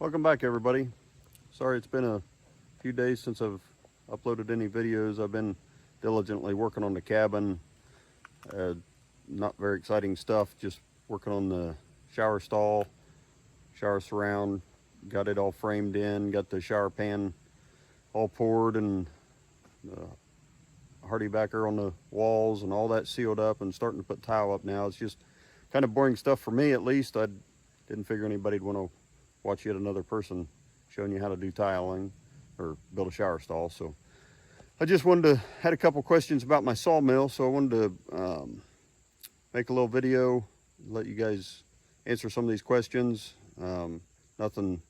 Welcome back, everybody. Sorry it's been a few days since I've uploaded any videos. I've been diligently working on the cabin. Not very exciting stuff, just working on the shower stall, shower surround, got it all framed in, got the shower pan all poured and the hardy backer on the walls and all that sealed up and starting to put tile up now. It's just kind of boring stuff for me, at least. I didn't figure anybody'd want to watch yet another person showing you how to do tiling or build a shower stall. So I just had a couple questions about my sawmill, so I wanted to make a little video, let you guys answer some of these questions. Nothing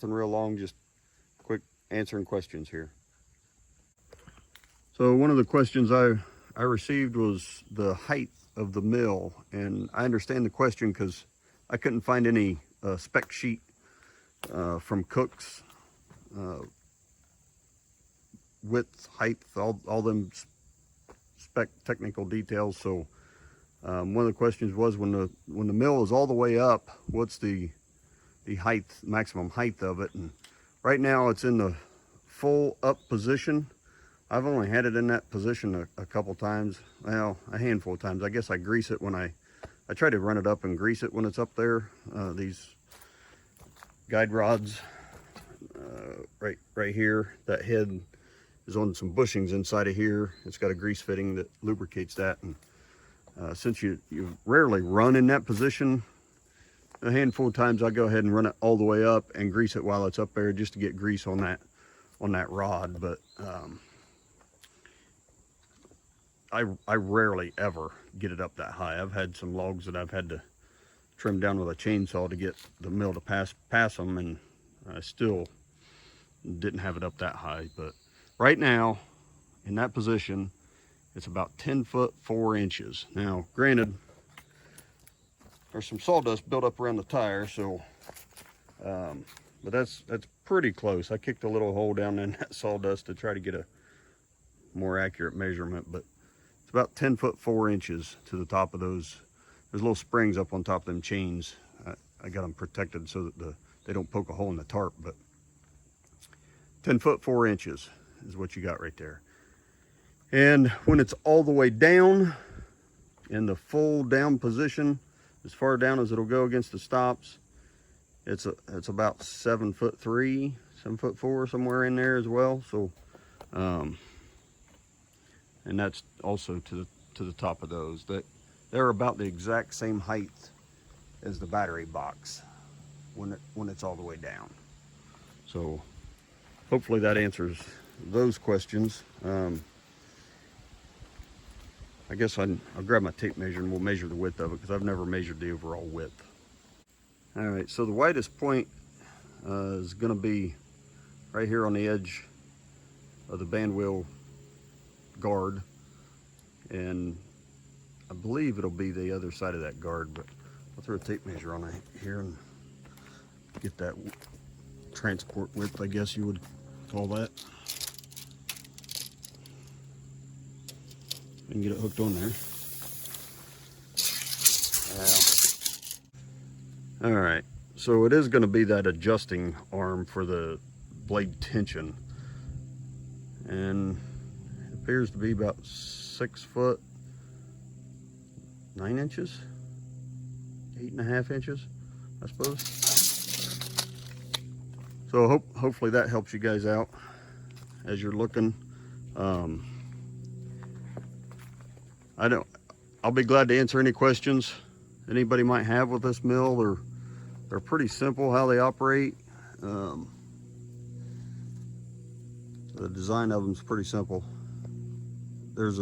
real long, just quick answering questions here. So one of the questions I received was the height of the mill, and I understand the question because I couldn't find any spec sheet from Cook's, width, height, all them spec technical details. So one of the questions was, when the mill is all the way up, what's the height, maximum height of it? And right now it's in the full up position. I've only had it in that position a couple times, well, a handful of times. I guess I grease it when I try to run it up and grease it when it's up there. These guide rods right here, that head is on some bushings inside of here. It's got a grease fitting that lubricates that, and since you rarely run in that position, a handful of times I go ahead and run it all the way up and grease it while it's up there, just to get grease on that rod. But I rarely ever get it up that high. I've had some logs that I've had to trim down with a chainsaw to get the mill to pass them, and I still didn't have it up that high. But right now, in that position, it's about 10 foot 4 inches. Now, granted, there's some sawdust built up around the tire, so but that's pretty close. I kicked a little hole down in that sawdust to try to get a more accurate measurement, but it's about 10 foot 4 inches to the top of those. There's little springs up on top of them chains. I got them protected so that they don't poke a hole in the tarp, but 10 foot 4 inches is what you got right there. And when it's all the way down, in the full down position, as far down as it'll go against the stops, it's about 7 foot 3, 7 foot 4, somewhere in there as well. So and that's also to the top of those. They're about the exact same height as the battery box when it's all the way down. So hopefully that answers those questions. I guess I'll grab my tape measure and we'll measure the width of it, because I've never measured the overall width. All right, so the widest point is going to be right here on the edge of the band wheel guard, and I believe it'll be the other side of that guard, but I'll throw a tape measure on it here and get that transport width, I guess you would call that, and get it hooked on there. All right, so it is going to be that adjusting arm for the blade tension, and it appears to be about 6 foot 9 inches, 8.5 inches, I suppose. So hopefully that helps you guys out as you're looking. I'll be glad to answer any questions anybody might have with this mill. They're pretty simple how they operate. The design of them is pretty simple. There's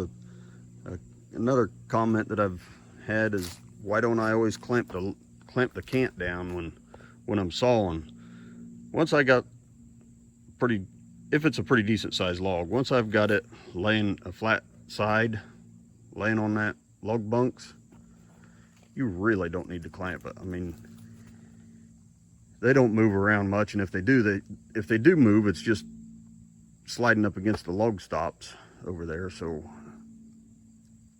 another comment that I've had is, why don't I always clamp the cant down when I'm sawing? Once I got if it's a pretty decent sized log, once I've got it laying a flat side, laying on that log bunks, you really don't need to clamp it. I mean, they don't move around much, and if they do move, it's just sliding up against the log stops over there. So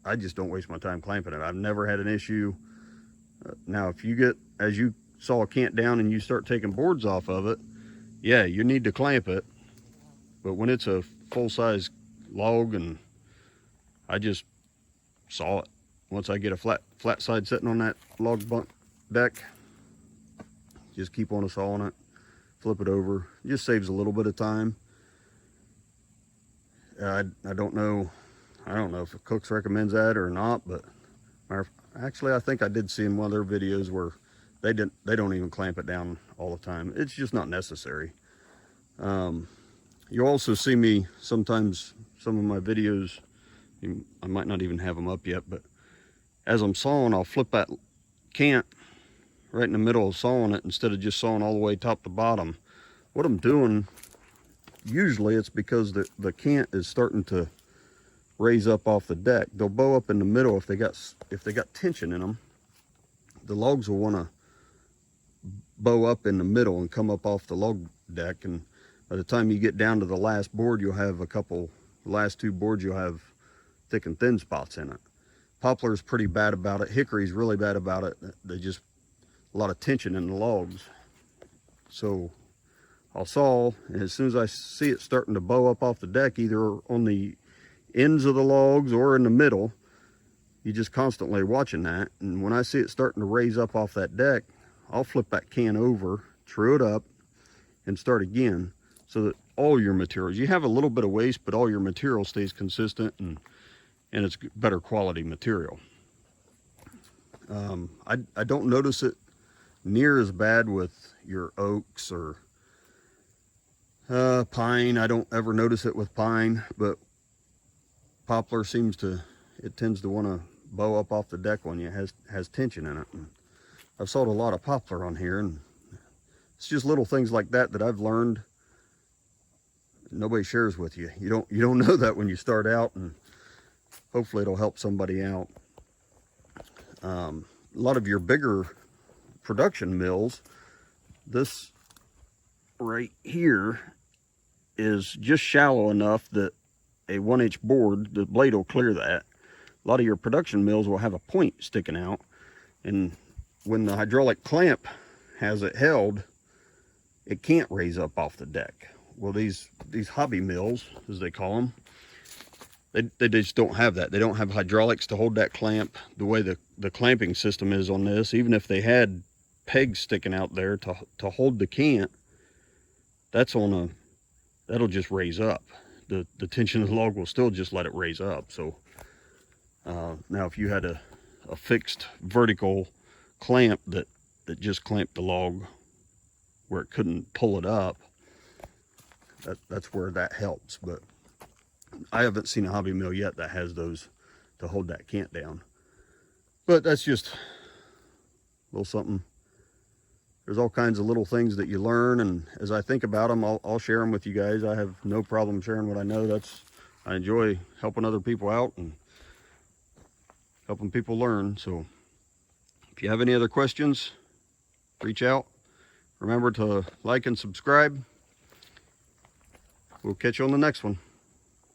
I just don't waste my time clamping it. I've never had an issue. Now, if you get, as you saw can't down and you start taking boards off of it, yeah, you need to clamp it. But when it's a full-size log, and I just saw it. Once I get a flat side sitting on that log bunk deck, just keep on sawing it, flip it over. It just saves a little bit of time. I don't know if Cooks recommends that or not, but actually I think I did see in one of their videos where they don't even clamp it down all the time. It's just not necessary. You also see me sometimes, some of my videos, I might not even have them up yet, but as I'm sawing, I'll flip that cant right in the middle of sawing it instead of just sawing all the way top to bottom. What I'm doing, usually it's because the cant is starting to raise up off the deck. They'll bow up in the middle if they got tension in them. The logs will want to bow up in the middle and come up off the log deck, and by the time you get down to the last board, you'll have the last two boards, you'll have thick and thin spots in it. Poplar's pretty bad about it. Hickory's really bad about it. They just, a lot of tension in the logs. So I'll saw, and as soon as I see it starting to bow up off the deck, either on the ends of the logs or in the middle, you just constantly watching that. And when I see it starting to raise up off that deck, I'll flip that can over, true it up, and start again, so that all your materials, you have a little bit of waste, but all your material stays consistent, and it's better quality material. I don't notice it near as bad with your oaks or pine. I don't ever notice it with pine, but poplar tends to want to bow up off the deck when it has tension in it. And I've sawed a lot of poplar on here, and it's just little things like that I've learned. Nobody shares with you. You don't know that when you start out, and hopefully it'll help somebody out. A lot of your bigger production mills, this right here is just shallow enough that a 1-inch board, the blade will clear that. A lot of your production mills will have a point sticking out, and when the hydraulic clamp has it held, it can't raise up off the deck. Well, these hobby mills, as they call them, they just don't have that. They don't have hydraulics to hold that clamp the way the clamping system is on this. Even if they had pegs sticking out there to hold the cant, that'll just raise up. The tension of the log will still just let it raise up. So now if you had a fixed vertical clamp that just clamped the log where it couldn't pull it up, that's where that helps. But I haven't seen a hobby mill yet that has those to hold that cant down. But that's just a little something. There's all kinds of little things that you learn, and as I think about them, I'll share them with you guys. I have no problem sharing what I know. I enjoy helping other people out and helping people learn. So if you have any other questions, reach out. Remember to like and subscribe. We'll catch you on the next one.